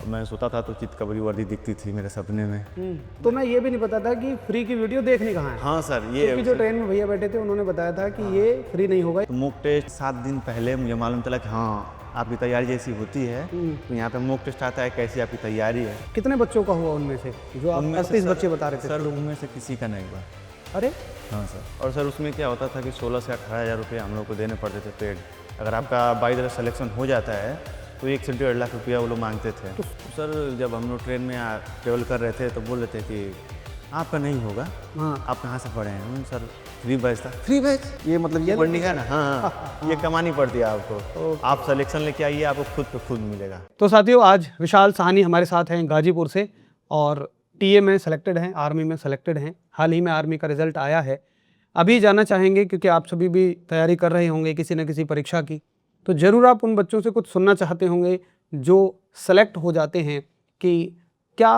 मैं सोता था तो चितकबरी वर्दी दिखती थी मेरे सपने में। तो मैं ये भी नहीं पता था कि फ्री की वीडियो देखनी कहाँ है। हाँ सर, क्योंकि ये जो ट्रेन में भैया बैठे थे उन्होंने बताया था कि ये फ्री नहीं होगा। तो मॉक टेस्ट 7 दिन पहले मुझे मालूम चला कि हाँ आपकी तैयारी जैसी होती है तो यहाँ पे मॉक टेस्ट आता है, कैसी आपकी तैयारी है। कितने बच्चों का हुआ उनमें से, जो आप उनमें से 38 सर- बच्चे बता रहे थे? सर उनमें से किसी का नहीं हुआ। अरे हाँ सर, और सर उसमें क्या होता था कि 16 से 18 हज़ार रुपये हम लोग को देने पड़ते थे पेड। अगर आपका बाई द सिलेक्शन हो जाता है तो 1 से 1.5 लाख रुपया वो लोग मांगते थे। तो सर जब हम लोग ट्रेन में ट्रेवल कर रहे थे तो बोल रहे थे कि आपका नहीं होगा। हाँ, आप कहाँ से पढ़े हैं? सर फ्री बैच था। फ्री बैच ये मतलब ये पढ़ने का ना। हाँ, ये कमानी पड़ती है आपको। आप सिलेक्शन लेके आइए, आपको खुद पे खुद मिलेगा। तो साथियों आज विशाल साहनी हमारे साथ हैं गाजीपुर से और टीए में सेलेक्टेड हैं, आर्मी में सेलेक्टेड हैं। हाल ही में आर्मी का रिजल्ट आया है। अभी जानना चाहेंगे क्योंकि आप सभी भी तैयारी कर रहे होंगे किसी न किसी परीक्षा की, तो ज़रूर आप उन बच्चों से कुछ सुनना चाहते होंगे जो सेलेक्ट हो जाते हैं कि क्या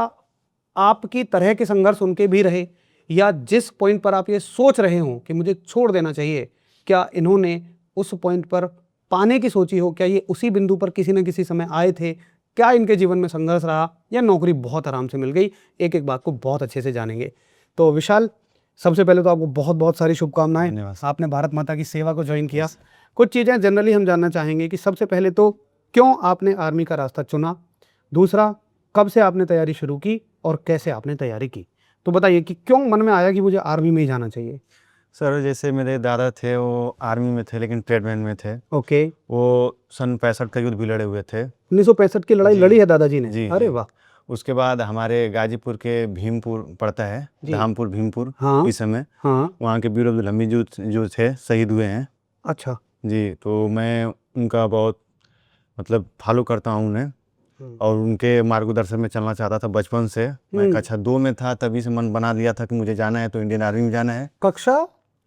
आपकी तरह के संघर्ष उनके भी रहे, या जिस पॉइंट पर आप ये सोच रहे हो कि मुझे छोड़ देना चाहिए, क्या इन्होंने उस पॉइंट पर पाने की सोची हो? क्या ये उसी बिंदु पर किसी न किसी समय आए थे? क्या इनके जीवन में संघर्ष रहा, या नौकरी बहुत आराम से मिल गई? एक एक बात को बहुत अच्छे से जानेंगे। तो विशाल, सबसे पहले तो आपको बहुत बहुत सारी शुभकामनाएं। धन्यवाद। आपने भारत माता की सेवा को ज्वाइन किया। कुछ चीज़ें जनरली हम जानना चाहेंगे कि सबसे पहले तो क्यों आपने आर्मी का रास्ता चुना, दूसरा कब से आपने तैयारी शुरू की और कैसे आपने तैयारी की। तो बताइए कि क्यों मन में आया कि मुझे आर्मी में ही जाना चाहिए। सर जैसे मेरे दादा थे वो आर्मी में थे लेकिन ट्रेडमैन में थे। ओके, वो सन 65 का युद्ध भी लड़े हुए थे। 1965 की लड़ाई लड़ी है दादाजी ने? जी अरे जी। वाह। उसके बाद हमारे गाजीपुर के भीमपुर पड़ता है, जी। धामपुर भीमपुर। हाँ इस समय हाँ। वहाँ के बीर अब्दुल हमीद जो थे शहीद हुए हैं। अच्छा। जी, तो मैं उनका बहुत मतलब फॉलो करता हूँ उन्हें और उनके मार्गदर्शन में चलना चाहता था बचपन से। मैं कक्षा 2 में था तभी से मन बना लिया था कि मुझे जाना है तो इंडियन आर्मी में जाना है। कक्षा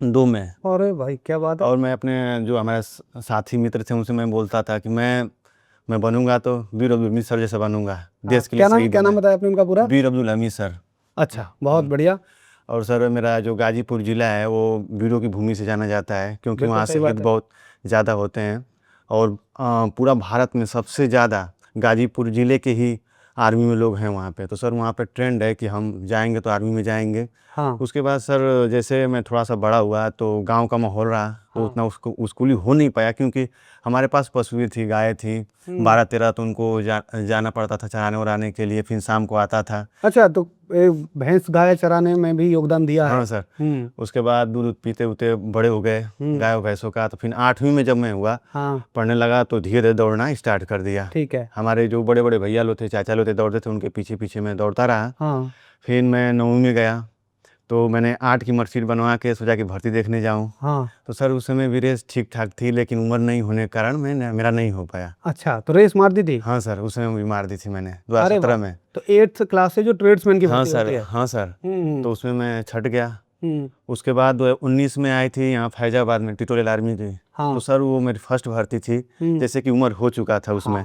2 में। अरे भाई क्या बात है। और मैं अपने जो हमारे साथी मित्र थे उनसे मैं बोलता था कि मैं बनूंगा तो बीर अब्दुल हमीद सर जैसा बनूंगा, देश के लिए शहीद क्या नाम होना है। बताया आपने उनका पूरा? बीर अब्दुल हमीद सर। अच्छा, बहुत बढ़िया। और सर मेरा जो गाजीपुर ज़िला है वो वीरों की भूमि से जाना जाता है क्योंकि बिल्कुल वहाँ सही बात शहीद है। बहुत ज़्यादा होते हैं। और पूरा भारत में सबसे ज़्यादा गाजीपुर ज़िले के ही आर्मी में लोग हैं वहाँ पे। तो सर वहाँ पे ट्रेंड है कि हम जाएंगे तो आर्मी में जाएंगे। हाँ उसके बाद सर जैसे मैं थोड़ा सा बड़ा हुआ तो गांव का माहौल रहा तो उतना उसको स्कूली हो नहीं पाया क्योंकि हमारे पास पशुएं थी, गाय थी 12-13, तो उनको जाना पड़ता था चराने वराने के लिए, फिर शाम को आता था। अच्छा, तो भैंस गाय चराने में भी योगदान दिया है? हाँ सर। उसके बाद दूध पीते उते बड़े हो गए गाय भैंसों का। तो फिर 8वीं में जब मैं हुआ हाँ पढ़ने लगा तो धीरे धीरे दौड़ना स्टार्ट कर दिया। ठीक है। हमारे जो बड़े बड़े भैया लोग थे, चाचा लोग थे, दौड़ते थे, उनके पीछे पीछे मैं दौड़ता रहा। हाँ फिर मैं 9वीं में गया तो मैंने 8 की मार्कशीट बनवा के सोचा कि भर्ती देखने जाऊँ। हाँ। तो सर उस समय भी रेस ठीक ठाक थी लेकिन उम्र नहीं होने के कारण मेरा नहीं हो पाया। अच्छा, तो रेस मार दी थी? हाँ सर, उस समय भी मार दी थी मैंने अरे 2017 वाह। में। तो 8th क्लास से जो ट्रेड्समैन की हाँ भर्ती होती सर, है। हाँ सर। तो उसमें मैं छट गया। हम्म। उसके बाद 19 में आई थी यहाँ फैजाबाद में ट्यूटोरियल आर्मी थी। हाँ। तो सर वो मेरी फर्स्ट भर्ती थी, जैसे कि उम्र हो चुका था उसमें।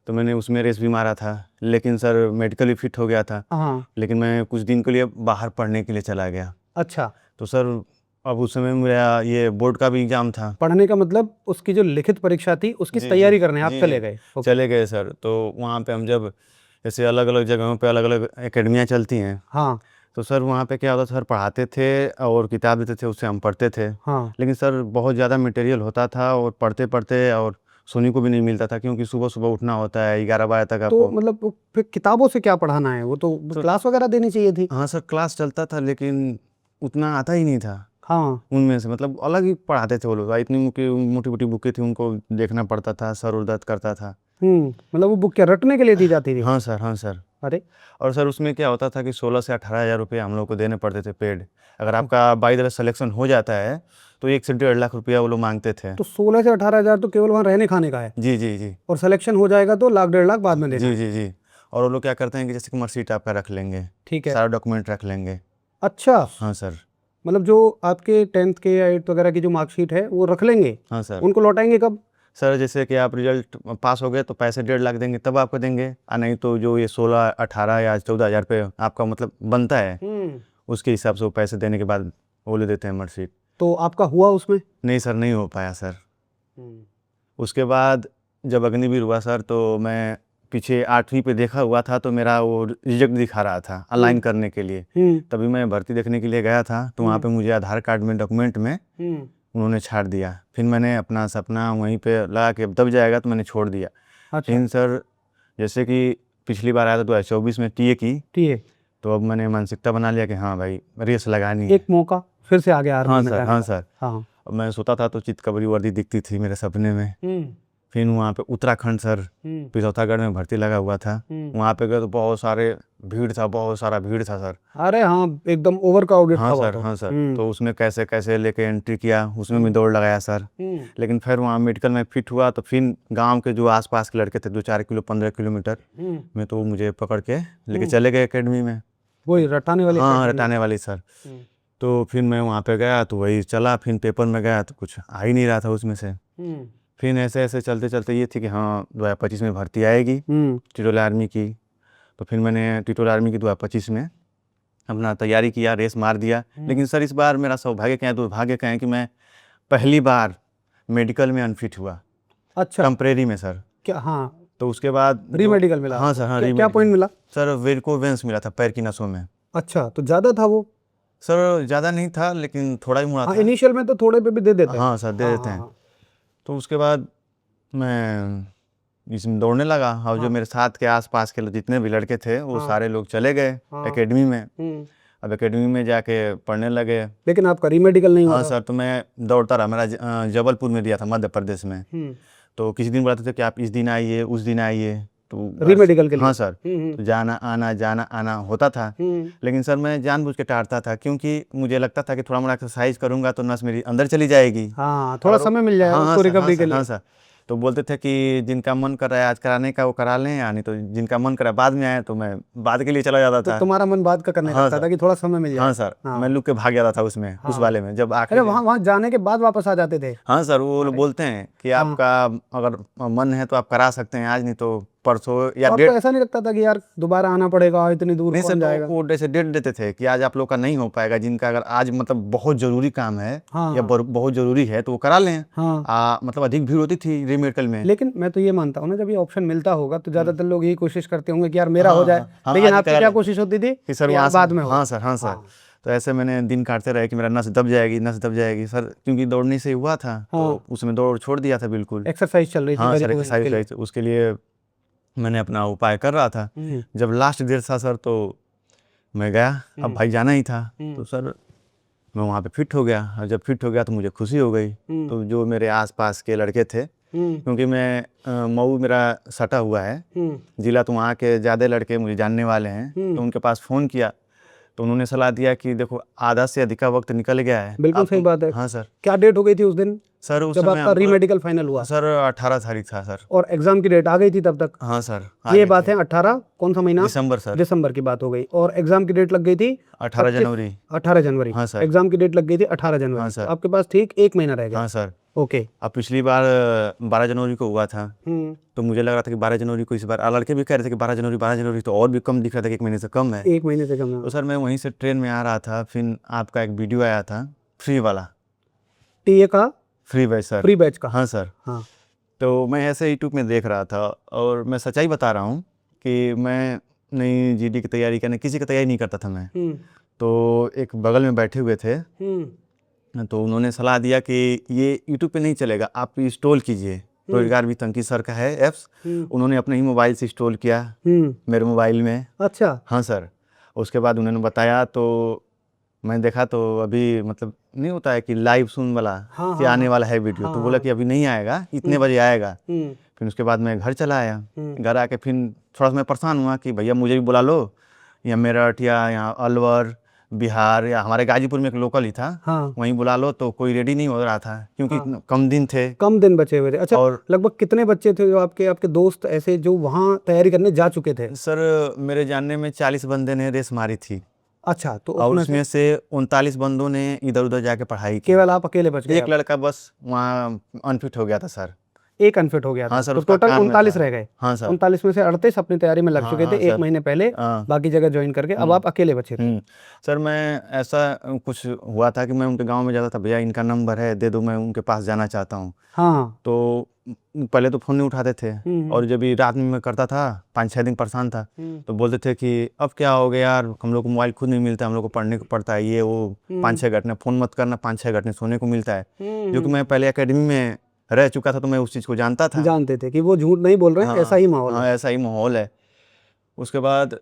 तो मैंने उसमें रेस भी मारा था लेकिन सर मेडिकली फिट हो गया था। हाँ। लेकिन मैं कुछ दिन के लिए बाहर पढ़ने के लिए चला गया। अच्छा, तो सर अब उस समय मेरा ये बोर्ड का भी एग्ज़ाम था। पढ़ने का मतलब उसकी जो लिखित परीक्षा थी उसकी जी, तैयारी जी, करने आप जी, चले जी, गए? चले गए सर। तो वहाँ पे हम जब जैसे अलग अलग जगहों पे अलग अलग एकेडमियाँ चलती हैं हाँ तो सर वहाँ पे क्या होता था, सर पढ़ाते थे और किताब देते थे, उससे हम पढ़ते थे। हाँ। लेकिन सर बहुत ज़्यादा मटेरियल होता था और पढ़ते पढ़ते और सोने को भी नहीं मिलता था क्योंकि सुबह सुबह उठना होता है 11 बजे तक तो आपको। मतलब फिर किताबों से क्या पढ़ाना है? वो तो क्लास वगैरह देनी चाहिए थी। हाँ सर, क्लास चलता था लेकिन उतना आता ही नहीं था हाँ। उनमें से। मतलब अलग ही पढ़ाते थे वो लोग। इतनी मोटी मोटी बुकें थी, उनको देखना पड़ता था, सर उर दर्द करता था। मतलब वो बुक क्या रटने के लिए दी जाती थी? हाँ सर, हाँ सर। अरे और सर उसमें क्या होता था कि 16 से 18 हज़ार रुपये हम लोग को देने पड़ते थे पेड। अगर आपका बाई द वे सिलेक्शन हो जाता है तो 1 से 1.5 लाख रुपया वो लोग मांगते थे। तो 16 से 18 हज़ार तो केवल वहाँ रहने खाने का है, जी जी जी और सिलेक्शन हो जाएगा तो लाख 1.5 लाख बाद में देना जी है। जी जी। और वो लोग क्या करते हैं कि जैसे कि मार्कशीट आपका रख लेंगे, ठीक है। सारा डॉक्यूमेंट रख लेंगे। अच्छा, हाँ सर। मतलब जो आपके 10th के या 8th वगैरह की जो मार्कशीट है वो रख लेंगे, हाँ सर। उनको लौटाएंगे कब? सर जैसे कि आप रिजल्ट पास हो गए तो पैसे 1.5 लाख देंगे तब आपको देंगे, और नहीं तो जो ये 16, 18 या 14 हज़ार रुपये आपका मतलब बनता है उसके हिसाब से वो पैसे देने के बाद वो ले देते हैं मार्कशीट। तो आपका हुआ उसमें? नहीं सर, नहीं हो पाया सर। उसके बाद जब अग्निवीर हुआ सर तो मैं पीछे 8वीं पे देखा हुआ था, तो मेरा वो रिजेक्ट दिखा रहा था अलाइन करने के लिए। तभी मैं भर्ती देखने के लिए गया था, तो वहाँ पे मुझे आधार कार्ड में डॉक्यूमेंट में उन्होंने छाड़ दिया। फिर मैंने अपना सपना वहीं पे लगा कि अब दब जाएगा, तो मैंने छोड़ दिया। अच्छा। फिर सर जैसे कि पिछली बार आया था 2024 में टीए की, तो अब मैंने मानसिकता बना लिया कि हाँ भाई रेस लगानी है। एक मौका फिर से आ गया आर्मी हाँ में सर, जाने हाँ का। सर। हाँ। अब मैं सोता था तो चितकबरी वर्दी दिखती थी मेरे सपने में। फिर वहाँ पे उत्तराखंड सर पिथौरागढ़ में भर्ती लगा हुआ था। वहाँ पे गए तो बहुत सारा भीड़ था सर। अरे हाँ, एकदम ओवर क्राउडेड था हाँ वो सर, तो। हाँ सर। तो उसमें कैसे कैसे लेके एंट्री किया, उसमें भी दौड़ लगाया सर। लेकिन फिर वहाँ मेडिकल में फिट हुआ, तो फिर गांव के जो आसपास के लड़के थे 2-4 किलो 15 किलोमीटर में, तो मुझे पकड़ के लेके चले गए एकेडमी में। वही रटाने वाली हाँ, academy। रटाने वाली सर। तो फिर मैं वहाँ पे गया, तो वही चला। फिर पेपर में गया तो कुछ आ ही नहीं रहा था उसमें से। फिर ऐसे ऐसे चलते चलते ये थी कि हाँ 2025 में भर्ती आएगी टिटोला आर्मी की। तो फिर मैंने टिटोला आर्मी की 2025 में अपना तैयारी किया, रेस मार दिया। लेकिन सर इस बार मेरा सौभाग्य क्या है, दुर्भाग्य क्या है कि मैं पहली बार मेडिकल में अनफिट हुआ। अच्छा। टेम्परेरी में सर। क्या? हाँ। तो उसके बाद री मेडिकल मिला? हाँ सर, हाँ। क्या पॉइंट मिला सर वेरिकोवेंस मिला था पैर की नसों में। अच्छा, तो ज़्यादा था वो? सर ज़्यादा नहीं था, लेकिन थोड़ा ही मुड़ा हाँ, था। इनिशियल में तो थोड़े पे भी दे देते हैं। हाँ सर, दे देते हैं। तो उसके बाद मैं इसमें दौड़ने लगा, और जो मेरे साथ के आसपास के जितने भी लड़के थे वो सारे लोग चले गए एकेडमी में। अब एकेडमी में जाके पढ़ने लगे। लेकिन आपका री मेडिकल नहीं हुआ? हाँ सर। तो मैं दौड़ता रहा। मेरा जबलपुर में दिया था, मध्य प्रदेश में। तो किसी दिन बुलाते थे कि आप इस दिन आइए, उस दिन आइए, तो री मेडिकल के लिए? हाँ सर। तो जाना आना होता था। लेकिन सर मैं जानबूझ के टालता था, क्योंकि मुझे लगता था कि थोड़ा मोड़ा एक्सरसाइज करूंगा तो नस मेरी अंदर चली जाएगी। हाँ, थोड़ा समय मिल जाएगा उसको रिकवरी के लिए। हाँ सर। तो बोलते थे कि जिनका मन कर रहा है आज कराने का वो करा लें, या नहीं तो जिनका मन कर रहा है बाद में आए, तो मैं बाद के लिए चला जाता था। तो तुम्हारा मन बाद का करने लगता था कि थोड़ा समय मिल जाए? हाँ सर। मैं लुक के भाग जाता था उसमें, उस वाले में। जब अरे वहाँ जाने के बाद वापस आ जाते थे? हाँ सर। वो लोग बोलते हैं कि आपका अगर मन है तो आप करा सकते हैं, आज नहीं तो परसों या आपको ऐसा नहीं लगता था कि यार दोबारा आना पड़ेगा, इतनी दूर कौन जाएगा? वो जैसे डेट देते थे कि आज आप लोग का नहीं हो पाएगा, जिनका अगर आज मतलब बहुत जरूरी काम है या बहुत जरूरी है तो वो करा लें। मतलब अधिक भीड़ होती थी री मेडिकल में। लेकिन मैं तो ये मानता हूँ ना, जब ये ऑप्शन मिलता होगा तो ज्यादातर लोग यही कोशिश करते होंगे कि यार मेरा हो जाए। लेकिन आपकी क्या कोशिश होती थी कि सर बाद में हो? हाँ सर, हाँ सर। तो ऐसे मैंने दिन काटते रहे कि मेरा नस दब जाएगी सर, क्योंकि दौड़ने से हुआ था। तो उसमें दौड़ छोड़ दिया था बिल्कुल। एक्सरसाइज चल रही थी? हाँ सर, एक्सरसाइज उसके लिए मैंने अपना उपाय कर रहा था। जब लास्ट डेट था सर, तो मैं गया। अब भाई जाना ही था, तो सर मैं वहाँ पे फिट हो गया। और जब फिट हो गया तो मुझे खुशी हो गई। तो जो मेरे आसपास के लड़के थे, क्योंकि मैं मऊ मेरा सटा हुआ है जिला, तो वहाँ के ज़्यादा लड़के मुझे जानने वाले हैं। तो उनके पास फ़ोन किया, तो उन्होंने सलाह दिया कि देखो आधा से अधिक वक्त निकल गया है। बिल्कुल सही बात है। हाँ सर। क्या डेट हो गई थी उस दिन सर? उस जब आपका री मेडिकल फाइनल हुआ? सर 18 तारीख था सर। और एग्जाम की डेट आ गई थी तब तक? हाँ सर। ये बात है 18 कौन सा महीना? दिसंबर सर। दिसंबर की बात हो गई। और एग्जाम की डेट लग गई थी 18 जनवरी। 18 जनवरी। हाँ सर। एग्जाम की डेट लग गई थी 18 जनवरी। हाँ सर। आपके पास ठीक 1 महीना रह गया। हाँ सर। ओके। अब पिछली बार 12 जनवरी को हुआ था, तो मुझे लग रहा था कि 12 जनवरी को इस बार। लड़के भी कह रहे थे कि 12 जनवरी तो और भी कम दिख रहा था कि 1 महीने से कम है। 1 महीने से कम है। तो सर मैं वहीं से ट्रेन में आ रहा था, फिर आपका एक वीडियो आया था फ्री वाला, टीए का free batch sir. Free batch का? हाँ सर। हाँ। तो मैं ऐसे यूट्यूब में देख रहा था, और मैं सच्चाई बता रहा हूँ कि मैं नई जीडी की तैयारी करने, किसी की तैयारी नहीं करता था मैं। तो एक बगल में बैठे हुए थे, तो उन्होंने सलाह दिया कि ये यूट्यूब पे नहीं चलेगा, आप इंस्टॉल कीजिए। रोजगार भी तंकी सर का है ऐप्स। उन्होंने अपने ही मोबाइल से इंस्टॉल किया मेरे मोबाइल में। अच्छा। हाँ सर। उसके बाद उन्होंने बताया, तो मैं देखा, तो अभी मतलब नहीं होता है कि लाइव सुन वाला कि आने वाला है वीडियो। तो बोला कि अभी नहीं आएगा, इतने बजे आएगा। फिर उसके बाद मैं घर चला आया। घर आके फिर थोड़ा सा मैं परेशान हुआ कि भैया मुझे भी बुला लो, या मेरठ या यहाँ अलवर बिहार या हमारे गाजीपुर में एक लोकल ही था, वहीं बुला लो। तो कोई रेडी नहीं हो रहा था, क्योंकि कम दिन बचे हुए थे। अच्छा। और लगभग कितने बच्चे थे जो आपके दोस्त ऐसे जो वहाँ तैयारी करने जा चुके थे? सर मेरे जानने में 40 बंदे ने रेस मारी थी। अच्छा। तो और उसमें से 39 बंदों ने इधर उधर जाके पढ़ाई की। केवल आप अकेले बच गए? एक लड़का बस वहाँ अनफिट हो गया था सर। एक अनफिट हो गया था। हाँ सर, तो उसका टोटल कान में 39 था। रह गए। हाँ सर। 39 में से 38 अपनी तैयारी में लग हाँ, चुके थे हाँ एक सर। महीने पहले, हाँ। बाकी जगह ज्वाइन करके। अब आप अकेले बचे थे। सर मैं ऐसा कुछ हुआ था कि मैं उनके गांव में जाता था, भैया इनका नंबर है दे दो, मैं उनके पास जाना चाहता हूँ। हाँ। तो पहले तो फ़ोन नहीं उठाते थे, हम्म। और जब भी रात में मैं करता था 5-6 दिन परेशान था, तो बोलते थे कि अब क्या हो गया यार, हम लोग को मोबाइल खुद नहीं मिलता, हम लोग को पढ़ने को पड़ता है, ये वो 5-6 घंटे फ़ोन मत करना, 5-6 घंटे सोने को मिलता है। जो कि मैं पहले एकेडमी में रह चुका था, तो मैं उस चीज़ को जानता था। जानते थे कि वो झूठ नहीं बोल रहे हैं, ऐसा ही माहौल हाँ, है। ऐसा ही माहौल है। उसके बाद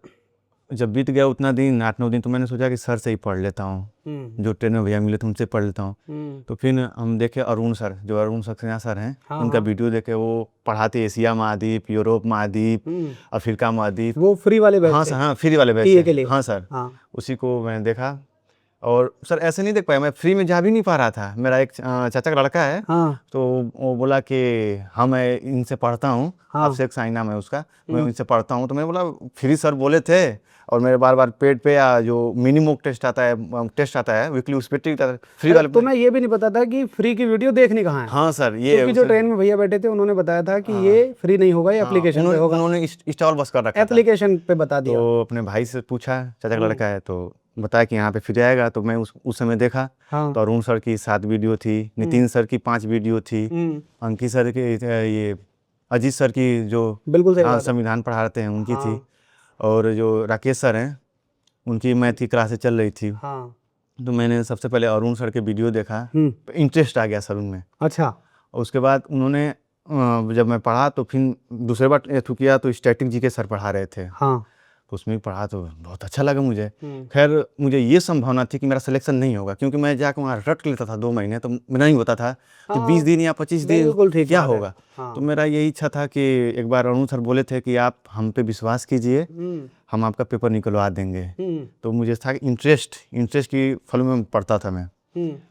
जब बीत गया उतना दिन, 8-9 दिन, तो मैंने सोचा कि सर से ही पढ़ लेता हूँ, जो ट्रेनर भैया मिले थे उनसे पढ़ लेता हूँ। तो फिर हम देखे अरुण सर, जो अरुण सक्सेना सर हैं, उनका वीडियो देखे। वो पढ़ाते एशिया महाद्वीप, यूरोप महाद्वीप, अफ्रीका महाद्वीप। वो फ्री वाले बैच हाँ थे सर, हाँ फ्री वाले बैच टीए के लिए। हाँ सर। हाँ। उसी को मैंने देखा, और सर ऐसे नहीं देख पाया, मैं फ्री में जा भी नहीं पा रहा था। मेरा एक चाचा का लड़का है, हाँ। तो वो बोला कि हाँ मैं इनसे पढ़ता हूँ, हाँ। अभिषेक साई नाम है उसका, मैं इनसे पढ़ता हूँ। तो मैंने बोला फ्री सर बोले थे, और मेरे बार बार पेड पे या जो मिनी मॉक टेस्ट आता है वीकली, उस पर फ्री वाले। तो मैं ये भी नहीं पता था कि फ्री की वीडियो देखनी कहाँ है। हाँ सर, ये क्योंकि जो ट्रेन में भैया बैठे थे उन्होंने बताया था कि ये फ्री नहीं होगा, ये एप्लीकेशन पे होगा। उन्होंने स्टॉल बस कर रखा था, एप्लीकेशन पे बता दिया। तो अपने भाई से पूछा, चाचा का लड़का है, तो बताया कि यहाँ पे फ्री आएगा। तो मैं उस समय देखा, हाँ। तो अरुण सर की 7 वीडियो थी, नितिन सर की 5 वीडियो थी, अंकित सर की, ये अजीत सर की जो बिल्कुल सही बात है। संविधान पढ़ा रहे हैं उनकी थी, और जो राकेश सर हैं उनकी मैथ की क्लासेस चल रही थी। हाँ। तो मैंने सबसे पहले अरुण सर के वीडियो देखा, इंटरेस्ट आ गया सर उनमें। अच्छा। और उसके बाद उन्होंने जब मैं पढ़ा, तो फिर दूसरे बार किया, तो स्टैटिक जी के सर पढ़ा रहे थे। हाँ। तो उसमें भी पढ़ा, तो बहुत अच्छा लगा मुझे। खैर मुझे ये संभावना थी कि मेरा सिलेक्शन नहीं होगा, क्योंकि मैं जाकर वहाँ रट लेता था 2 महीने, तो मेरा नहीं होता था कि 20 दिन या 25 दिन क्या होगा। तो मेरा यही इच्छा था कि एक बार अरुण सर बोले थे कि आप हम पे विश्वास कीजिए, हम आपका पेपर निकलवा देंगे। तो मुझे था इंटरेस्ट की फल में पढ़ता था मैं,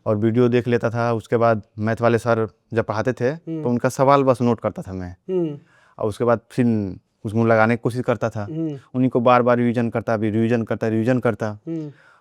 और वीडियो देख लेता था। उसके बाद मैथ वाले सर जब पढ़ाते थे, तो उनका सवाल बस नोट करता था मैं, और उसके बाद फिर उसको लगाने की कोशिश करता था। उन्हीं को बार बार रिवीजन करता।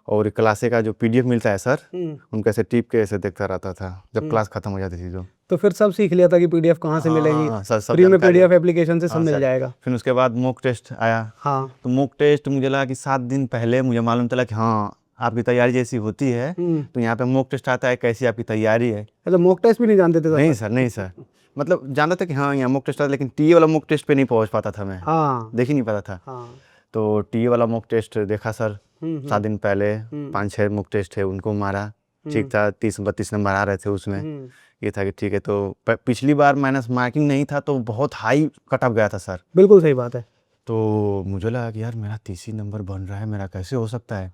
और क्लासे का जो पीडीएफ मिलता है सर, उनको ऐसे टिप के ऐसे देखता रहता था जब क्लास खत्म हो जाती थी। तो फिर सब सीख लिया था कि पीडीएफ कहाँ से मिलेगी। फ्री में पीडीएफ एप्लीकेशन से सब मिल जाएगा। फिर उसके बाद मॉक टेस्ट आया। हाँ। तो मॉक टेस्ट मुझे लगा कि 7 दिन पहले मुझे मालूम चला कि हाँ आपकी तैयारी जैसी होती है, तो यहाँ पे मॉक टेस्ट आता है, कैसी आपकी तैयारी है। तो मॉक टेस्ट भी नहीं जानते थे? नहीं सर, मतलब जानता था कि हाँ यहाँ मॉक टेस्ट आता है, लेकिन टीए वाला मॉक टेस्ट पे नहीं पहुँच पाता था मैं। हाँ। देख ही नहीं पाता था। हाँ। तो टीए वाला मॉक टेस्ट देखा सर, 7 दिन पहले 5-6 मॉक टेस्ट है, उनको मारा, ठीक था। 30-32 नंबर आ रहे थे उसमें। ये था कि ठीक है। तो पिछली बार माइनस मार्किंग नहीं था, तो बहुत हाई कट ऑफ गया था सर। बिल्कुल सही बात है। तो मुझे लगा कि यार मेरा 30 ही नंबर बन रहा है, मेरा कैसे हो सकता है।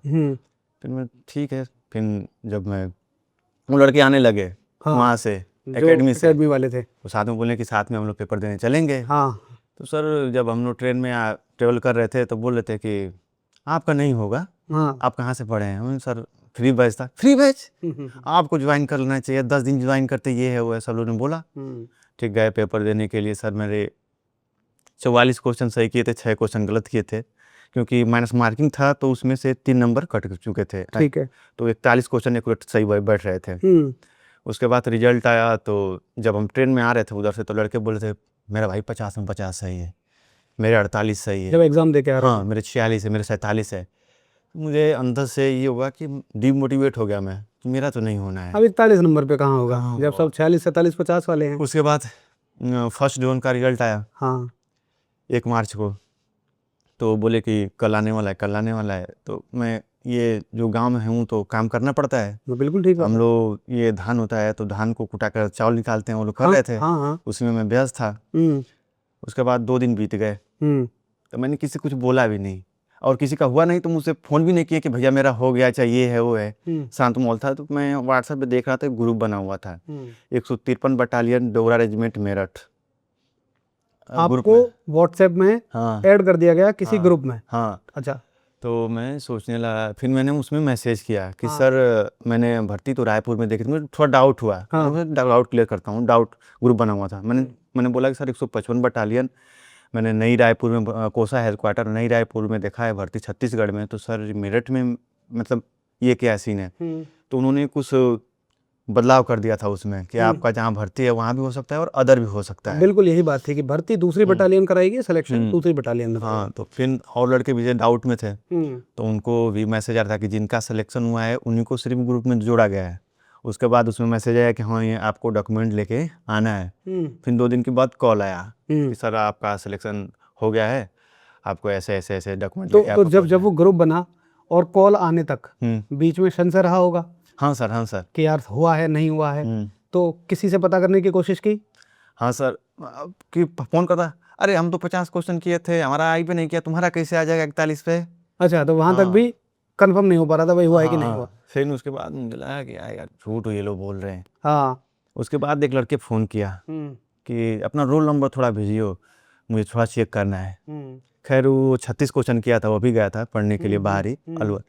फिर मैं ठीक है, फिर जब मैं वो लड़के आने लगे वहाँ से एकेडमी वाले थे, तो साथ में बोले कि साथ में हम लोग पेपर देने चलेंगे। हाँ। तो सर जब हम लोग ट्रेन में ट्रेवल कर रहे थे, तो बोल रहे थे कि आपका नहीं होगा। हाँ। आप कहाँ से पढ़े हैं? हम सर फ्री बैच था। फ्री बैच आपको ज्वाइन कर लेना चाहिए, 10 दिन ज्वाइन करते, ये है वो है, सब लोगों ने बोला। ठीक, गए पेपर देने के लिए। सर मेरे 44 क्वेश्चन सही किए थे, 6 क्वेश्चन गलत किए थे, क्योंकि माइनस मार्किंग था, तो उसमें से 3 नंबर कट चुके थे। ठीक है। तो 41 क्वेश्चन एक्यूरेट सही बैठ रहे थे। उसके बाद रिजल्ट आया, तो जब हम ट्रेन में आ रहे थे उधर से, तो लड़के बोले थे मेरा भाई 50 में 50 सही है, मेरे 48 सही है। जब एग्जाम दे के आ रहा हाँ, मेरे 46 है, मेरे 47 है। मुझे अंदर से ये होगा कि डिमोटिवेट हो गया मैं, कि मेरा तो नहीं होना है। अब 41 नंबर पे कहाँ होगा, जब सब 46, 47, 50 वाले हैं। उसके बाद फर्स्ट जोन का रिजल्ट आया। हाँ। 1 मार्च को। तो बोले कि कल आने वाला है। तो मैं ये जो गांव में हूँ, तो काम करना पड़ता है। बिल्कुल ठीक है। हम लोग ये धान होता है, तो धान को कुटा कर चावल निकालते हैं, वो लोग कर रहे थे। हाँ। उसमें मैं व्यस्त था। उसके बाद 2 दिन बीत गए, तो मैंने किसी कुछ बोला भी नहीं, और किसी का हुआ नहीं तो मुझसे फ़ोन भी नहीं किया कि भैया मेरा हो गया, चाहे ये है वो है। शांत माहौल था। तो मैं व्हाट्सएप पे देख रहा था, ग्रुप बना हुआ था, 153 बटालियन डोगरा रेजिमेंट मेरठ। आपको व्हाट्सएप में ऐड कर दिया गया किसी ग्रुप में? हाँ। अच्छा। तो मैं सोचने लगा, फिर मैंने उसमें मैसेज किया कि सर मैंने भर्ती तो रायपुर में देखी थी, मुझे थोड़ा डाउट हुआ। डाउट क्लियर करता हूँ। डाउट ग्रुप बना हुआ था। मैंने बोला कि सर 155 बटालियन मैंने नई रायपुर में, कोसा हेडक्वार्टर नई रायपुर में देखा है भर्ती, छत्तीसगढ़ में, तो सर मेरठ में मतलब ये क्या सीन है? तो उन्होंने कुछ बदलाव कर दिया था उसमें कि आपका जहाँ भर्ती है वहाँ भी हो सकता है और अदर भी हो सकता है। बिल्कुल यही बात थी कि भर्ती दूसरी बटालियन कराएगी, सिलेक्शन दूसरी बटालियन में हाँ, तो फिर और लड़के भी डाउट में थे, कराएगी। तो उनको भी मैसेज आ रहा था कि जिनका सिलेक्शन हुआ है उन्हीं को सिर्फ ग्रुप में जोड़ा गया है। उसके बाद उसमें मैसेज आया कि हाँ ये आपको डॉक्यूमेंट लेके आना है। फिर 2 दिन के बाद कॉल आया कि सर आपका सिलेक्शन हो गया है, आपको ऐसे ऐसे ऐसे डॉक्यूमेंट लेके तो आपको जब जब वो ग्रुप बना और कॉल आने तक हम्म। बीच में संशय रहा होगा हाँ सर कि यार हुआ है नहीं हुआ है, तो किसी से पता करने की कोशिश की? हाँ सर, कि फ़ोन करता, अरे हम तो 50 क्वेश्चन किए थे, हमारा आई पे नहीं किया, तुम्हारा कैसे आ जाएगा 41 पे। अच्छा, तो वहां तक हाँ। भी कंफर्म नहीं हो पा रहा था भाई हुआ है कि नहीं हुआ। हाँ, फिर उसके बाद मुझे लगा कि यार झूठ ये लोग बोल रहे हैं। हाँ। उसके बाद एक लड़के फ़ोन किया कि अपना रोल नंबर थोड़ा भेजियो, मुझे थोड़ा चेक करना है। खैर वो 36 क्वेश्चन किया था, वो भी गया था पढ़ने के लिए बाहर ही अलवर।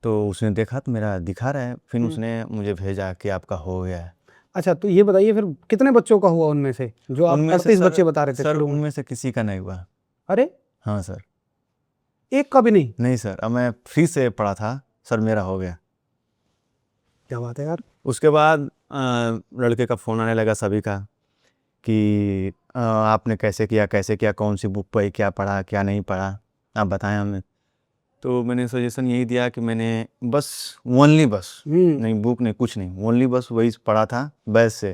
तो उसने देखा तो मेरा दिखा रहा है, फिर उसने मुझे भेजा कि आपका हो गया है। अच्छा, तो ये बताइए फिर कितने बच्चों का हुआ उनमें से, जो आप उनमें से 38 सर, बच्चे बता रहे थे सर शुरू में? उनमें से किसी का नहीं हुआ। अरे हाँ सर। एक का भी नहीं? नहीं सर, अब मैं फ्री से पढ़ा था सर, मेरा हो गया। क्या बात है यार। उसके बाद लड़के का फ़ोन आने लगा सभी का कि आपने कैसे किया, कौन सी बुक पढ़ी, क्या पढ़ा क्या नहीं पढ़ा, आप बताएं हमें। तो मैंने सजेशन यही दिया कि मैंने बस ओनली बस नहीं बुक नहीं कुछ नहीं, ओनली बस वही पढ़ा था बैच से।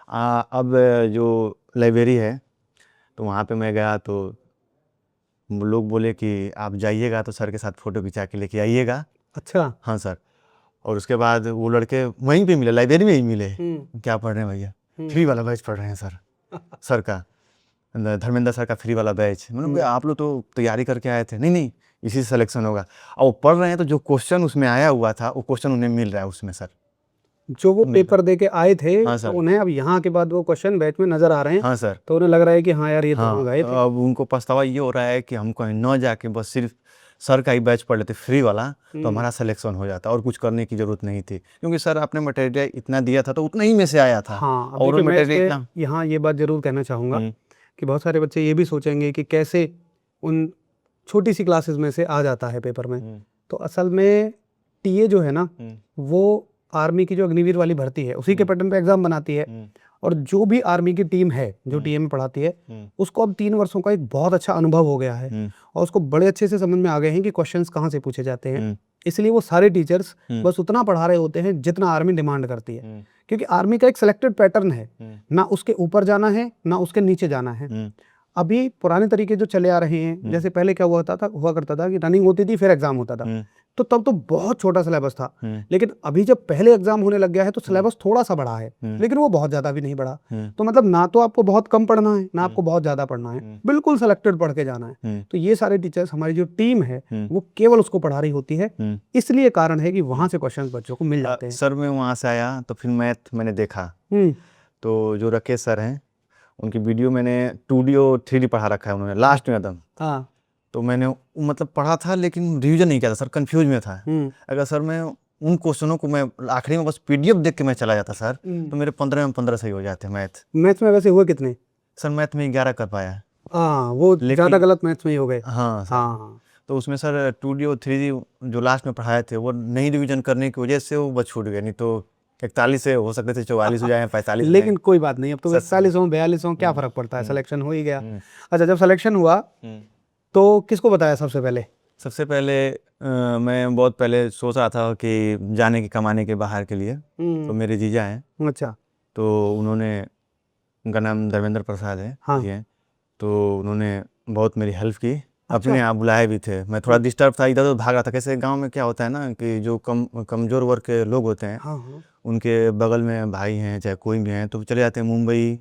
अब जो लाइब्रेरी है तो वहाँ पे मैं गया तो वो लोग बोले कि आप जाइएगा तो सर के साथ फ़ोटो खिंचा के लेके आइएगा। अच्छा। हाँ सर। और उसके बाद वो लड़के वहीं पे मिले, लाइब्रेरी में ही मिले। क्या पढ़ रहे हैं भैया? फ्री वाला बैच पढ़ रहे हैं सर। सर का धर्मेंद्र सर का फ्री वाला बैच। मैंने कहा आप लोग तो तैयारी करके आए थे। नहीं इसी से सिलेक्शन होगा। और वो पढ़ रहे हैं तो जो क्वेश्चन उसमें आया हुआ था वो क्वेश्चन उन्हें मिल रहा है उसमें सर। जो वो पेपर दे के आए थे हाँ तो सर। उन्हें अब यहाँ के बाद वो क्वेश्चन बैच में नजर आ रहे हैं। हाँ सर। तो उन्हें लग रहा है कि हाँ यार ये तो हाँ, गए तो थे। अब उनको पछतावा ये हो रहा है कि हम कहीं न जाके बस सिर्फ सर का ही बैच पढ़ लेते फ्री वाला, तो हमारा सिलेक्शन हो जाता और कुछ करने की ज़रूरत नहीं थी, क्योंकि सर आपने मटेरियल इतना दिया था तो उतना ही में से आया था। हाँ, अब और देखिए मैं मटेरियल इसके इतना यहाँ ये बात जरूर कहना चाहूँगा कि बहुत सारे बच्चे ये भी सोचेंगे कि कैसे उन छोटी सी क्लासेस में से आ जाता है पेपर में। तो असल में टीए जो है ना, वो आर्मी की जो अग्निवीर वाली भर्ती है उसी के पैटर्न पे एग्जाम बनाती है। और जो भी आर्मी की टीम है जो टीए में पढ़ाती है, उसको अब 3 वर्षों का एक बहुत अच्छा अनुभव हो गया है और उसको बड़े अच्छे से समझ में आ गए हैं कि क्वेश्चंस कहाँ से पूछे जाते हैं। इसलिए वो सारे टीचर्स बस उतना पढ़ा रहे होते हैं जितना आर्मी डिमांड करती है, क्योंकि आर्मी का एक सिलेक्टेड पैटर्न है, ना उसके ऊपर जाना है ना उसके नीचे जाना है। अभी पुराने तरीके जो चले आ रहे हैं, जैसे पहले क्या हुआ करता था कि रनिंग होती थी फिर एग्जाम होता था, तो तब तो बहुत छोटा सिलेबस था। लेकिन अभी जब पहले एग्जाम होने लग गया है तो सिलेबस थोड़ा सा बढ़ा है, लेकिन वो बहुत ज्यादा भी नहीं बढ़ा। तो मतलब ना तो आपको बहुत कम पढ़ना है ना आपको बहुत ज्यादा पढ़ना है, बिल्कुल सिलेक्टेड पढ़ के जाना है। तो ये सारे टीचर्स, हमारी जो टीम है वो केवल उसको पढ़ा रही होती है, इसलिए कारण है कि वहां से क्वेश्चन बच्चों को मिल जाते हैं। सर मैं वहाँ से आया तो फिर मैथ मैंने देखा, तो जो राकेश सर हैं उनकी वीडियो मैंने 2D और 3D पढ़ा रखा है उन्होंने लास्ट में एकदम। हाँ। तो मैंने मतलब पढ़ा था लेकिन रिवीजन नहीं किया था सर, कंफ्यूज में था। अगर सर मैं उन क्वेश्चनों को मैं आखिरी में बस पीडीएफ देख के मैं चला जाता सर, तो मेरे 15 में 15 सही हो जाते मैथ में वैसे हुए कितने? सर मैथ में 11 कर पाया। हाँ, वो ज़्यादा गलत मैथ्स में ही हो गए। हाँ सर। हाँ। तो उसमें सर 2D और 3D जो लास्ट में पढ़ाए थे वो नहीं रिवीजन करने की वजह से वो बस छूट गए, नहीं तो 41 से हो सकते थे 44 हो जाए 45। लेकिन कोई बात नहीं, अब तो 41 हो 42 हो क्या फर्क पड़ता है, सिलेक्शन हो ही गया। अच्छा, जब सिलेक्शन हुआ तो किसको बताया सबसे पहले? सबसे पहले मैं बहुत पहले सोच रहा था कि जाने की कमाने के बाहर के लिए, तो मेरे जीजा हैं। अच्छा। तो उन्होंने, उनका नाम धर्मेंद्र प्रसाद है। हाँ। तो उन्होंने बहुत मेरी हेल्प की। अपने यहाँ बुलाए भी थे। मैं थोड़ा डिस्टर्ब था, इधर उधर भाग रहा था। कैसे गांव में क्या होता है ना कि जो कमज़ोर वर्ग के लोग होते हैं, हाँ। उनके बगल में भाई हैं चाहे कोई भी हैं तो चले जाते हैं मुंबई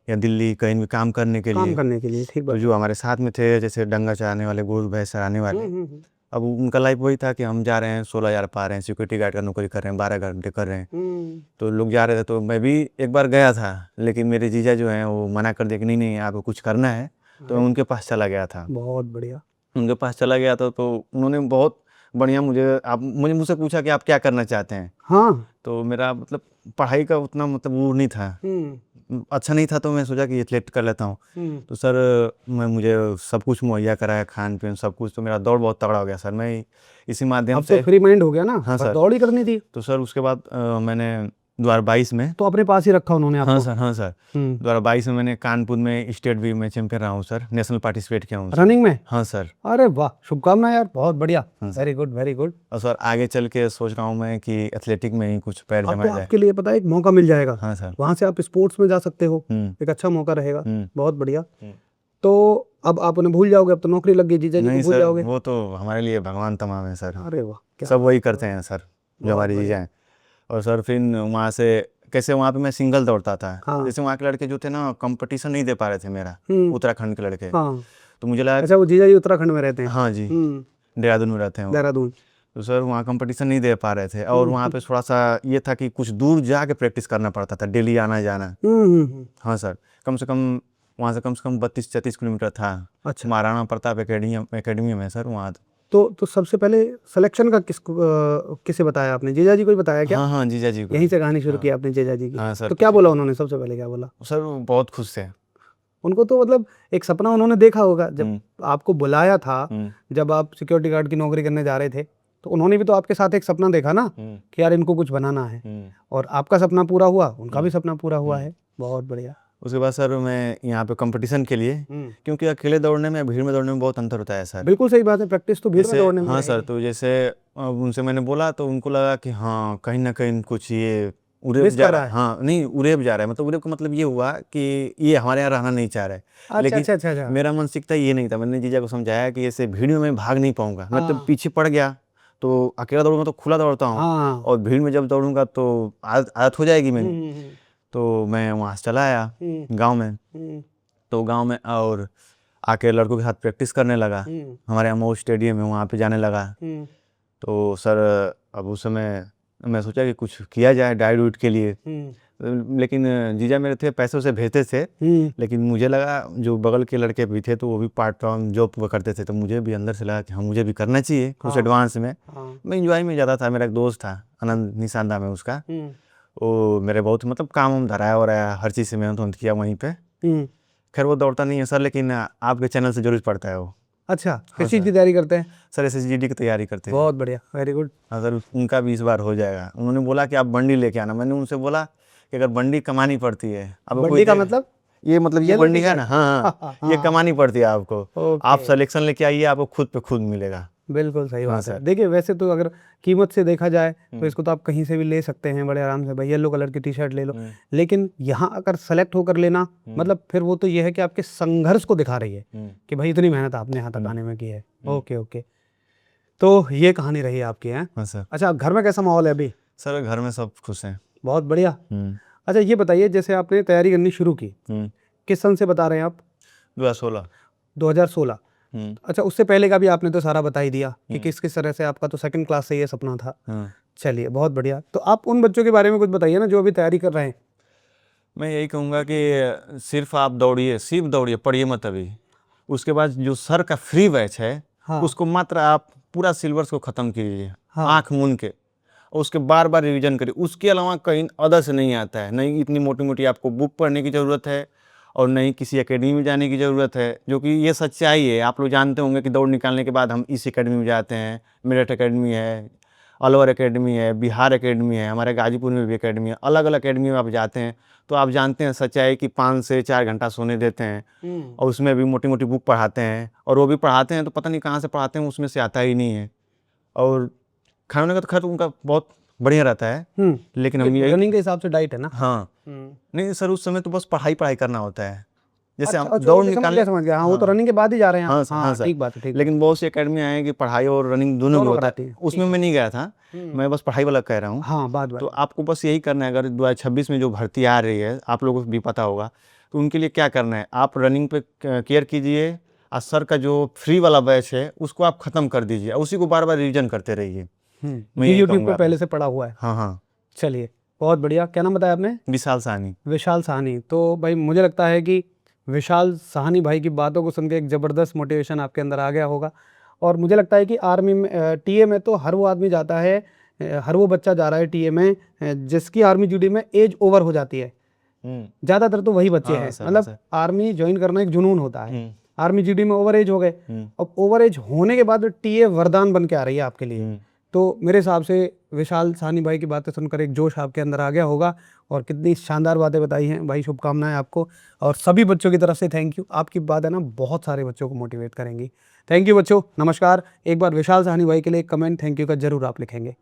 या दिल्ली कहीं भी काम करने के लिए। ठीक तो जो हमारे साथ में थे जैसे डंगा चराने वाले, गोरू भैंस चराने वाले, अब उनका लाइफ वही था कि हम जा रहे हैं 16,000 पा रहे हैं, सिक्योरिटी गार्ड का नौकरी कर रहे हैं, 12 घंटे कर रहे हैं। तो लोग जा रहे थे तो मैं भी एक बार गया था, लेकिन मेरे जीजा जो हैं वो मना कर दिया कि नहीं आपको कुछ करना है। तो मैं उनके पास चला गया था। बहुत बढ़िया। उनके पास चला गया था तो उन्होंने बहुत बढ़िया मुझसे पूछा कि आप क्या करना चाहते हैं। हाँ। तो मेरा मतलब पढ़ाई का उतना मतलब वो नहीं था, अच्छा नहीं था, तो मैं सोचा कि ये सिलेक्ट कर लेता हूँ। तो सर मुझे सब कुछ मुहैया कराया, खान पीन सब कुछ। तो मेरा दौड़ बहुत तगड़ा हो गया सर, मैं इसी माध्यम अब से तो फ्री माइंड हो गया ना। हाँ सर, दौड़ ही करनी थी। तो सर उसके बाद मैंने 2022 में। तो अपने पास ही रखा उन्होंने आपको? हाँ सर, हाँ सर। 2022 में मैंने कानपुर में स्टेट भी में चैंपियन रहा हूँ सर, नेशनल पार्टिसिपेट किया हूँ रनिंग में। हाँ सर। अरे वाह, शुभकामनाएं यार, बहुत बढ़िया, वेरी गुड वेरी गुड। और सर आगे चल के सोच रहा हूँ मैं कि एथलेटिक में ही कुछ पैर आपको जमाया जाए। आपके लिए पता है एक मौका मिल जाएगा। हाँ सर। वहाँ से आप स्पोर्ट्स में जा सकते हो, एक अच्छा मौका रहेगा, बहुत बढ़िया। तो अब आप उन्हें भूल जाओगे, अब तो नौकरी लग गई, जीजा जी को भूल जाओगे? वो तो हमारे लिए भगवान तमाम है सर। अरे वाह, सब वही करते हैं सर जो हमारे जीजा हैं। और सर फिर वहाँ से कैसे, वहाँ पे मैं सिंगल दौड़ता था। हाँ। जैसे वहाँ के लड़के जो थे ना कंपटीशन नहीं दे पा रहे थे मेरा, उत्तराखंड के लड़के। हाँ। तो मुझे लगा, अच्छा, वो जीजा जी उत्तराखंड में रहते हैं? हाँ जी, देहरादून में रहते हैं वो। देहरादून। तो सर वहाँ कंपटीशन नहीं दे पा रहे थे, और वहाँ पे थोड़ा सा ये था कि कुछ दूर जाके प्रैक्टिस करना पड़ता था, डेली आना जाना। हाँ सर, कम से कम वहाँ से कम 32-33 किलोमीटर था। अच्छा। महाराणा प्रताप एकेडमी में सर वहाँ। तो सबसे पहले सिलेक्शन का किसे बताया आपने? जीजा जी को ही बताया क्या? हाँ हाँ, जीजा जी को। यहीं से कहानी शुरू की आपने जीजा जी की? हाँ सर। तो क्या बोला उन्होंने, सबसे पहले क्या बोला? सर वो बहुत खुश थे। उनको तो मतलब एक सपना उन्होंने देखा होगा जब आपको बुलाया था, जब आप सिक्योरिटी गार्ड की नौकरी करने जा रहे थे, तो उन्होंने भी तो आपके साथ एक सपना देखा ना कि यार इनको कुछ बनाना है, और आपका सपना पूरा हुआ, उनका भी सपना पूरा हुआ है, बहुत बढ़िया। उसके बाद सर मैं यहाँ पे कंपटीशन के लिए, क्योंकि अकेले दौड़ने में भीड़ में दौड़ने में बहुत अंतर होता है सर। बिल्कुल सही बात है, प्रैक्टिस तो भीड़ में दौड़ने में। हाँ सर, तो जैसे उनसे मैंने बोला तो उनको लगा कि हाँ कहीं ना कहीं कुछ ये उरेब जा रहा है। हाँ नहीं, उरेब जा रहा है, मतलब उरेब का मतलब ये हुआ कि ये हमारे यहाँ रहना नहीं चाह रहा है। लेकिन अच्छा। मेरा मानसिकता ये नहीं था। मैंने जीजा को समझाया कि ऐसे भीड़ में मैं भाग नहीं पाऊंगा, मैं तो पीछे पड़ गया तो अकेला दौड़ूंगा तो खुला दौड़ता हूँ, और भीड़ में जब दौड़ूंगा तो आदत हो जाएगी मेरी। तो मैं वहाँ से चला आया गाँव में। तो गाँव में और आके लड़कों के साथ प्रैक्टिस करने लगा, हमारे यहाँ मऊ स्टेडियम है, वहाँ पे जाने लगा। तो सर अब उस समय मैं सोचा कि कुछ किया जाए डाइट वाइट के लिए, लेकिन जीजा मेरे थे, पैसे उसे भेजते थे, लेकिन मुझे लगा, जो बगल के लड़के भी थे तो वो भी पार्ट टाइम जॉब करते थे, तो मुझे भी अंदर से लगा कि हाँ मुझे भी करना चाहिए कुछ एडवांस में। मैं इंजॉय में ज़्यादा था। मेरा एक दोस्त था आनंद निशानदा में, उसका वो मेरे बहुत मतलब काम धराया और आया, हर चीज़ से मेहनत किया वहीं पे। खैर वो दौड़ता नहीं है सर, लेकिन आपके चैनल से जरूर पढ़ता है वो। अच्छा, किस चीज़ की तैयारी करते हैं सर? SSGD की तैयारी करते हैं। बहुत बढ़िया, वेरी गुड। हाँ सर, उनका भी इस बार हो जाएगा। उन्होंने बोला कि आप बंडी लेके आना। मैंने उनसे बोला कि अगर बंडी कमानी पड़ती है, अब बंडी का मतलब ये मतलब ये बंडी है ना, हाँ ये कमानी पड़ती है आपको, आप सिलेक्शन लेके आइए, आपको खुद पे खुद मिलेगा। बिल्कुल सही बात है। देखिए वैसे तो अगर कीमत से देखा जाए तो इसको तो आप कहीं से भी ले सकते हैं बड़े आराम से, भाई येलो कलर की टी शर्ट ले लो, लेकिन यहाँ अगर सेलेक्ट होकर लेना मतलब फिर वो तो ये है कि आपके संघर्ष को दिखा रही है कि भाई इतनी मेहनत आपने यहाँ तक आने में की है। ओके, तो ये कहानी रही आपकी है। हाँ सर। अच्छा, घर में कैसा माहौल है अभी? सर घर में सब खुश हैं। बहुत बढ़िया। अच्छा ये बताइए, जैसे आपने तैयारी करनी शुरू की, किस सन से बता रहे हैं आप? 2016। अच्छा, उससे पहले का भी आपने तो सारा बता ही दिया कि किस तरह से आपका तो सेकंड क्लास से ये सपना था। चलिए बहुत बढ़िया। तो आप उन बच्चों के बारे में कुछ बताइए ना जो अभी तैयारी कर रहे हैं। मैं यही कहूँगा कि सिर्फ आप दौड़िए, पढ़िए मत अभी। उसके बाद जो सर का फ्री बैच है, उसको मात्र आप पूरा सिलेबस को ख़त्म कीजिए, आँख मूंद के, और उसके बार बार रिवीजन करिए। उसके अलावा कहीं अदर से नहीं आता है, नहीं इतनी मोटी मोटी आपको बुक पढ़ने की ज़रूरत है, और नहीं किसी एकेडमी में जाने की ज़रूरत है। जो कि ये सच्चाई है, आप लोग जानते होंगे कि दौड़ निकालने के बाद हम इस एकेडमी में जाते हैं, मेरठ एकेडमी है, अलवर एकेडमी है, बिहार एकेडमी है, हमारे गाजीपुर में भी एकेडमी है, अलग अलग एकेडमी में आप जाते हैं तो आप जानते हैं सच्चाई कि 5 से 4 घंटा सोने देते हैं, और उसमें भी मोटी मोटी बुक पढ़ाते हैं, और वो भी पढ़ाते हैं तो पता नहीं कहाँ से पढ़ाते हैं, उसमें से आता ही नहीं है। और खाने का तो खैर उनका बहुत बढ़िया रहता है, लेकिन हम ये रनिंग के हिसाब से डाइट है ना। हाँ नहीं सर, उस समय तो बस पढ़ाई करना होता है। जैसे अच्छा, दौड़ निकालने, समझ गया। हाँ, वो तो रनिंग के बाद ही जा रहे हैं। हाँ सर, ठीक बात है, ठीक। लेकिन बहुत सी एकेडमी आए कि पढ़ाई और रनिंग दोनों भी होता है, उसमें मैं नहीं गया था, मैं बस पढ़ाई वाला कह रहा हूँ। हाँ, बात। तो आपको बस यही करना है, अगर 2026 में जो भर्ती आ रही है, आप लोगों को भी पता होगा, तो उनके लिए क्या करना है, आप रनिंग पे केयर कीजिए, और सर का जो फ्री वाला बैच है उसको आप ख़त्म कर दीजिए, उसी को बार बार रिविजन करते रहिए। यूट्यूब पे पहले से पढ़ा हुआ है। हाँ। चलिए बहुत बढ़िया। क्या नाम बताया आपने? विशाल साहनी। तो भाई मुझे लगता है कि विशाल साहनी भाई की बातों को सुन के एक ज़बरदस्त मोटिवेशन आपके अंदर आ गया होगा, और मुझे लगता है कि आर्मी में टीए में तो हर वो आदमी जाता है, हर वो बच्चा जा रहा है टीए में जिसकी आर्मी ड्यूटी में एज ओवर हो जाती है। ज़्यादातर तो वही बच्चे हैं, मतलब आर्मी ज्वाइन करना एक जुनून होता है। आर्मी ड्यूटी में ओवर एज हो गए, अब ओवर एज होने के बाद टीए वरदान बन के आ रही है आपके लिए तो मेरे हिसाब से विशाल साहनी भाई की बातें सुनकर एक जोश आपके अंदर आ गया होगा और कितनी शानदार बातें बताई हैं भाई। शुभकामनाएं आपको और सभी बच्चों की तरफ से थैंक यू। आपकी बात है ना बहुत सारे बच्चों को मोटिवेट करेंगी। थैंक यू बच्चों, नमस्कार। एक बार विशाल साहनी भाई के लिए कमेंट थैंक यू का जरूर आप लिखेंगे।